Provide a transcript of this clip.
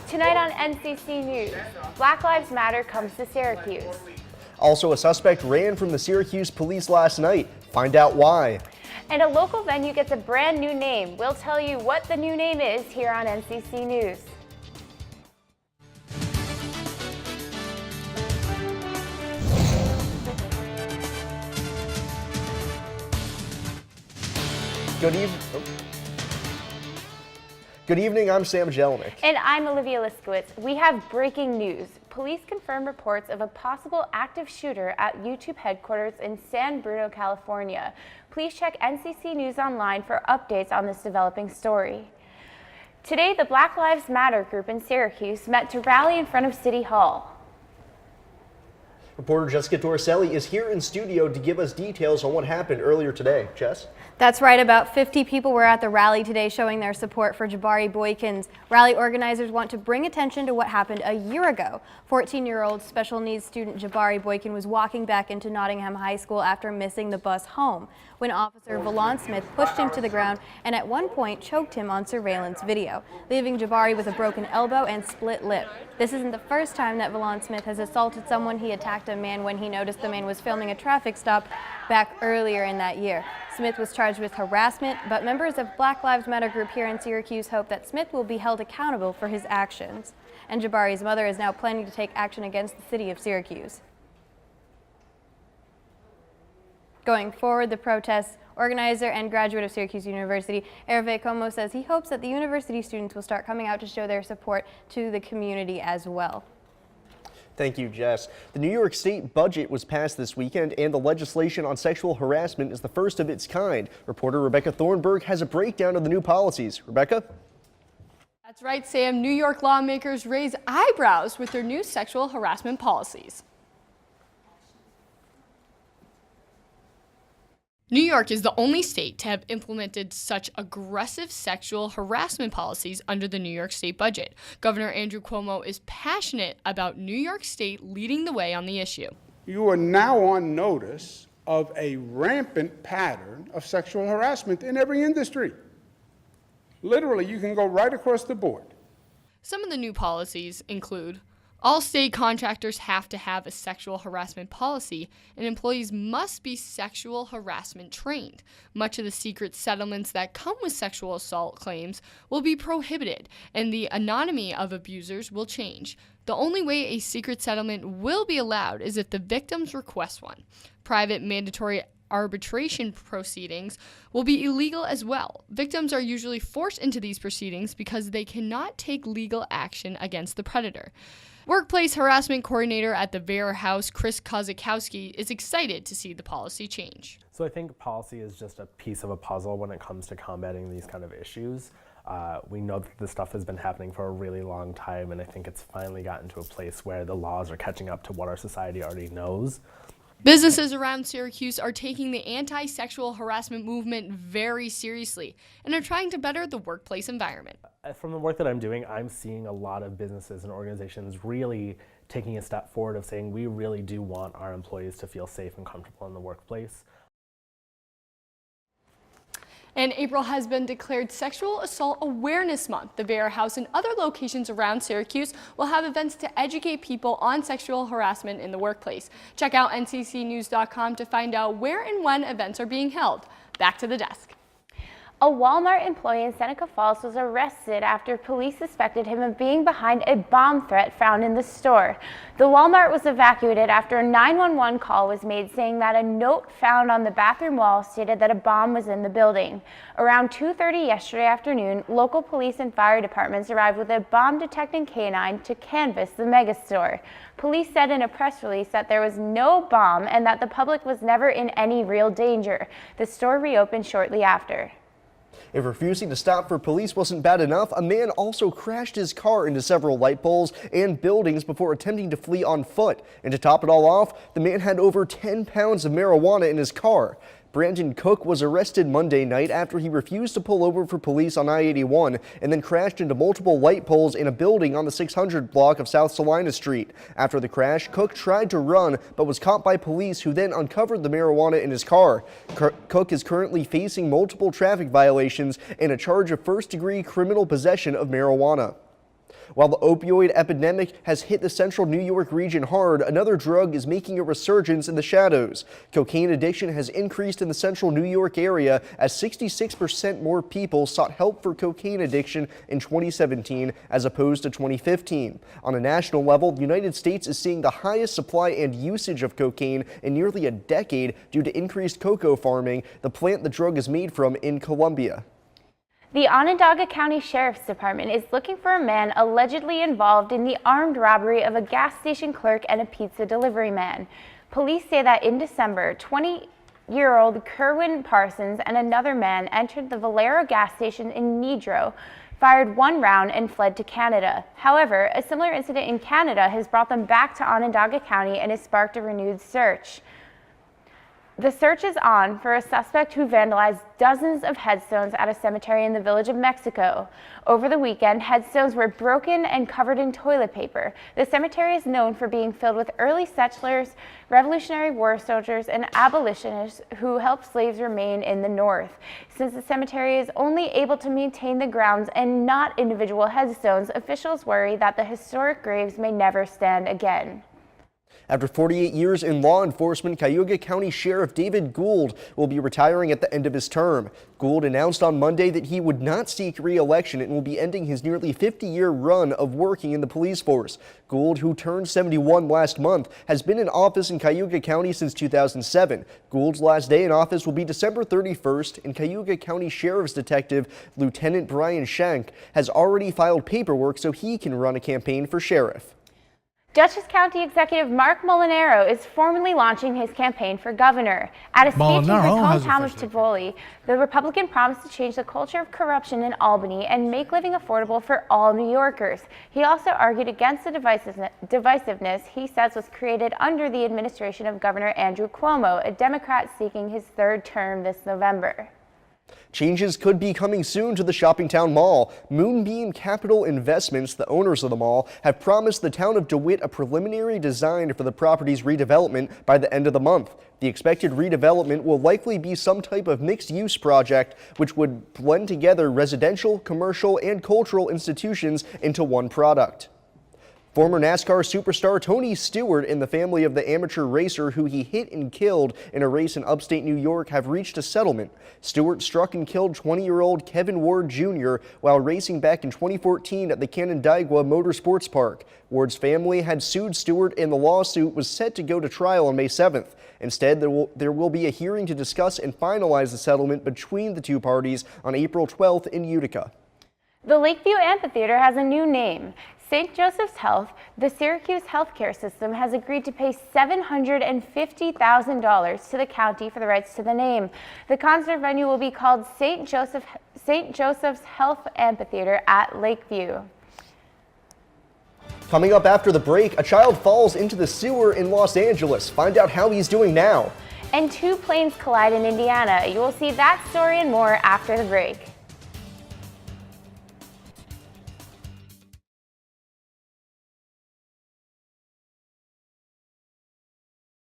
Tonight on NCC News, Black Lives Matter comes to Syracuse. Also, a suspect ran from the Syracuse police last night. Find out why. And a local venue gets a brand new name. We'll tell you what the new name is here on NCC News. Good evening, I'm Sam Jelinek. And I'm Olivia Liskowitz. We have breaking news. Police confirmed reports of a possible active shooter at YouTube headquarters in San Bruno, California. Please check NCC News Online for updates on this developing story. Today, the Black Lives Matter group in Syracuse met to rally in front of City Hall. Reporter Jessica Torricelli is here in studio to give us details on what happened earlier today. Jess? That's right. About 50 people were at the rally today showing their support for Jabari Boykins. Rally organizers want to bring attention to what happened a year ago. 14-year-old special needs student Jabari Boykin was walking back into Nottingham High School after missing the bus home when Officer Valon Smith pushed him to the ground and at one point choked him on surveillance video, leaving Jabari with a broken elbow and split lip. This isn't the first time that Valon Smith has assaulted someone. He attacked a man when he noticed the man was filming a traffic stop back earlier in that year. Smith was charged with harassment, but members of Black Lives Matter group here in Syracuse hope that Smith will be held accountable for his actions. And Jabari's mother is now planning to take action against the city of Syracuse. Going forward, the protest organizer and graduate of Syracuse University, Hervé Como, says he hopes that the university students will start coming out to show their support to the community as well. Thank you, Jess. The New York State budget was passed this weekend, and the legislation on sexual harassment is the first of its kind. Reporter Rebecca Thornburg has a breakdown of the new policies. Rebecca? That's right, Sam. New York lawmakers raise eyebrows with their new sexual harassment policies. New York is the only state to have implemented such aggressive sexual harassment policies under the New York State budget. Governor Andrew Cuomo is passionate about New York State leading the way on the issue. You are now on notice of a rampant pattern of sexual harassment in every industry. Literally, you can go right across the board. Some of the new policies include all state contractors have to have a sexual harassment policy, and employees must be sexual harassment trained. Much of the secret settlements that come with sexual assault claims will be prohibited, and the anonymity of abusers will change. The only way a secret settlement will be allowed is if the victims request one. Private mandatory arbitration proceedings will be illegal as well. Victims are usually forced into these proceedings because they cannot take legal action against the predator. Workplace harassment coordinator at the Vera House, Chris Kozakowski, is excited to see the policy change. So I think policy is just a piece of a puzzle when it comes to combating these kind of issues. We know that this stuff has been happening for a really long time, and I think it's finally gotten to a place where the laws are catching up to what our society already knows. Businesses around Syracuse are taking the anti-sexual harassment movement very seriously and are trying to better the workplace environment. From the work that I'm doing, I'm seeing a lot of businesses and organizations really taking a step forward of saying we really do want our employees to feel safe and comfortable in the workplace. And April has been declared Sexual Assault Awareness Month. The Vera House and other locations around Syracuse will have events to educate people on sexual harassment in the workplace. Check out nccnews.com to find out where and when events are being held. Back to the desk. A Walmart employee in Seneca Falls was arrested after police suspected him of being behind a bomb threat found in the store. The Walmart was evacuated after a 911 call was made saying that a note found on the bathroom wall stated that a bomb was in the building. Around 2:30 yesterday afternoon, local police and fire departments arrived with a bomb-detecting canine to canvass the megastore. Police said in a press release that there was no bomb and that the public was never in any real danger. The store reopened shortly after. If refusing to stop for police wasn't bad enough, a man also crashed his car into several light poles and buildings before attempting to flee on foot. And to top it all off, the man had over 10 pounds of marijuana in his car. Brandon Cook was arrested Monday night after he refused to pull over for police on I-81 and then crashed into multiple light poles in a building on the 600 block of South Salina Street. After the crash, Cook tried to run but was caught by police who then uncovered the marijuana in his car. Cook is currently facing multiple traffic violations and a charge of first-degree criminal possession of marijuana. While the opioid epidemic has hit the central New York region hard, another drug is making a resurgence in the shadows. Cocaine addiction has increased in the central New York area as 66% more people sought help for cocaine addiction in 2017 as opposed to 2015. On a national level, the United States is seeing the highest supply and usage of cocaine in nearly a decade due to increased cocoa farming, the plant the drug is made from in Colombia. The Onondaga County Sheriff's Department is looking for a man allegedly involved in the armed robbery of a gas station clerk and a pizza delivery man. Police say that in December, 20-year-old Kerwin Parsons and another man entered the Valero gas station in Nedrow, fired one round, and fled to Canada. However, a similar incident in Canada has brought them back to Onondaga County and has sparked a renewed search. The search is on for a suspect who vandalized dozens of headstones at a cemetery in the Village of Mexico. Over the weekend, headstones were broken and covered in toilet paper. The cemetery is known for being filled with early settlers, Revolutionary War soldiers, and abolitionists who helped slaves remain in the North. Since the cemetery is only able to maintain the grounds and not individual headstones, officials worry that the historic graves may never stand again. After 48 years in law enforcement, Cayuga County Sheriff David Gould will be retiring at the end of his term. Gould announced on Monday that he would not seek re-election and will be ending his nearly 50-year run of working in the police force. Gould, who turned 71 last month, has been in office in Cayuga County since 2007. Gould's last day in office will be December 31st, and Cayuga County Sheriff's Detective Lieutenant Brian Schenk has already filed paperwork so he can run a campaign for sheriff. Dutchess County Executive Mark Molinaro is formally launching his campaign for governor. At a speech in his hometown of Tivoli, the Republican promised to change the culture of corruption in Albany and make living affordable for all New Yorkers. He also argued against the divisiveness he says was created under the administration of Governor Andrew Cuomo, a Democrat seeking his third term this November. Changes could be coming soon to the Shoppingtown Mall. Moonbeam Capital Investments, the owners of the mall, have promised the town of DeWitt a preliminary design for the property's redevelopment by the end of the month. The expected redevelopment will likely be some type of mixed-use project which would blend together residential, commercial, and cultural institutions into one product. Former NASCAR superstar Tony Stewart and the family of the amateur racer who he hit and killed in a race in upstate New York have reached a settlement. Stewart struck and killed 20-year-old Kevin Ward Jr. while racing back in 2014 at the Canandaigua Motorsports Park. Ward's family had sued Stewart and the lawsuit was set to go to trial on May 7th. Instead, there will be a hearing to discuss and finalize the settlement between the two parties on April 12th in Utica. The Lakeview Amphitheater has a new name. St. Joseph's Health, the Syracuse healthcare system, has agreed to pay $750,000 to the county for the rights to the name. The concert venue will be called St. Joseph's Health Amphitheater at Lakeview. Coming up after the break, a child falls into the sewer in Los Angeles. Find out how he's doing now. And two planes collide in Indiana. You will see that story and more after the break.